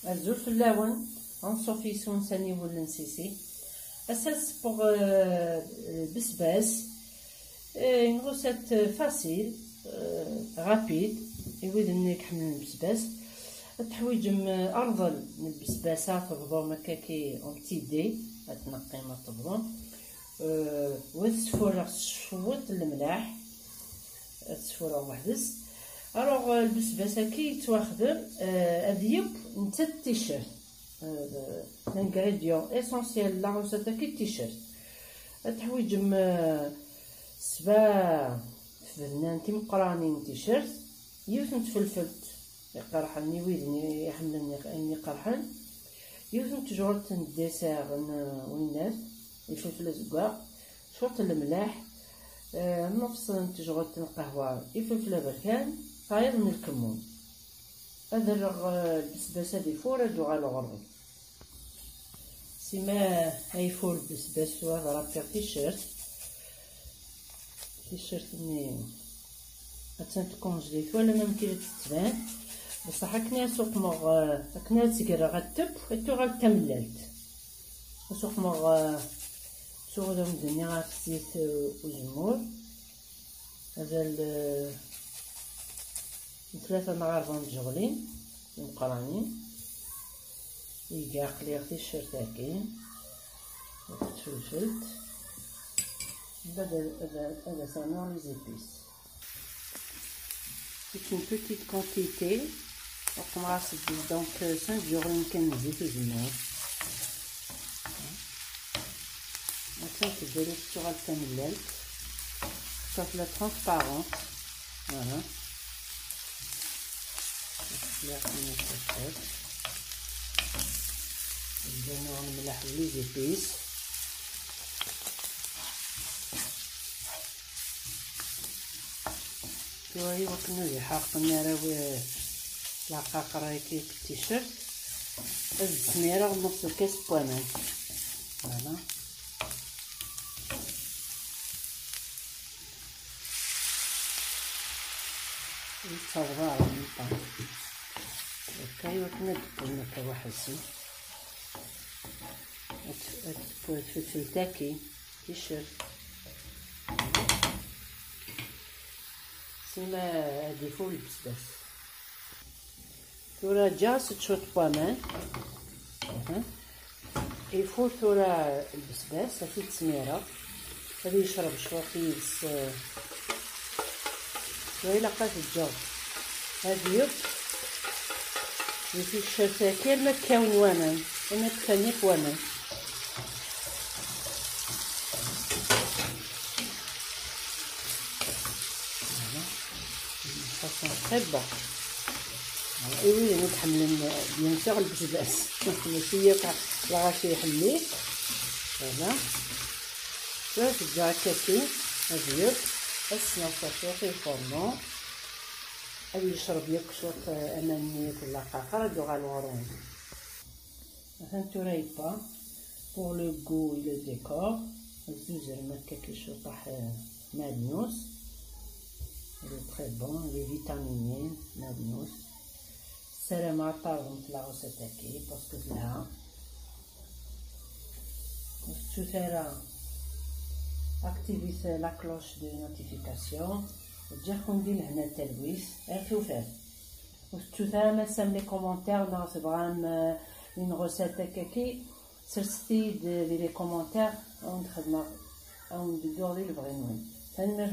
الزول فلاون غنصوفي سونساني ولا نسيسي. اساس بوغ البسباس une recette facile rapide يويد انك حمل البسباس. تحويجم ارضل من البسباسه تبضم هكاكي اون بتي دي تنقي ما تبضم وتسفور شوط الملاح تسفور وحدس. الوغ البسباسه كي يتواخدم اذيب نتا التيشيرت l'ingrédient essentiel لا روسيت كي التيشيرت. تحويجم 7 فنان تيمقرانين تيشيرت يوثن تفلفلت يقرحن يويدني يحملني اني قرحن يوثن تجورت الديسير وينات الفلفل زكاع شوط الملاح نفس تجورت القهوه الفلفل بركان طاير من الكمون. هذا البسباسه دي فور دو على غرب سيما هاي فور البسباس وهذا راه تيشيرت ني تكونجليت ولا ممكن تتبان بصح هكنا سوق موغ هكنا تسكر غتب تو غتمللت سوق موغ سوق دم الدنيا غتزيت وزمور. هذا 3 مغاربه مجغلين مقرانين يقع قليغ تيشيرت هاكين تفلفلت هذا سانون لي زيبيس. C'est une petite quantité. On va se dire donc 5 jours يمكن نزيد وزمور. Maintenant tu veux sur le tamilel. Sauf la transparente. Voilà. Là on met ça. On met les épices. شويه وكنا حاقنا راه لاقاق راهي كي التيشيرت السميره نص كاس بوانان. فوالا الصغار نطا هكايا وكنا دقلنا كواحسي تفلفل تاكي تيشيرت سيما هادي فوق البسباس. ثورا جا 6 شوط بوامان يفور ثورا البسباس هاتي التسميرة هادي يشرب شوطيس شوية لقات الجو هادي يفي الشرتاكير ما تكاون وامان انا تكاني وامان très bon. Et oui, nous avons bien sûr le bsbas. ماشي لا غاشي يحليه. فوالا شوف الجار كاسي أبيض بس نصفيه في الفرن أبي يشرب يكشط أمامي في اللاقاقة دوغ الورون. فهمتو رايبا pour le goût et le décor الزوزر مكا كيشطح مالنوس. Il est très bon, il est vitaminé, magnos. السلام عطاهم في العروسة تاكي باسكو لها تثير اكتيفيت لا كلوش دو نوتيفيكاسيون وتجيكم دير هنا التلويث الفوفات وتثير مثلا لي كومونتير ناس بغام اون روسيت هكاكي سرستي دي لي كومونتير اون خدمه اون دور لي بغينوين ثاني ما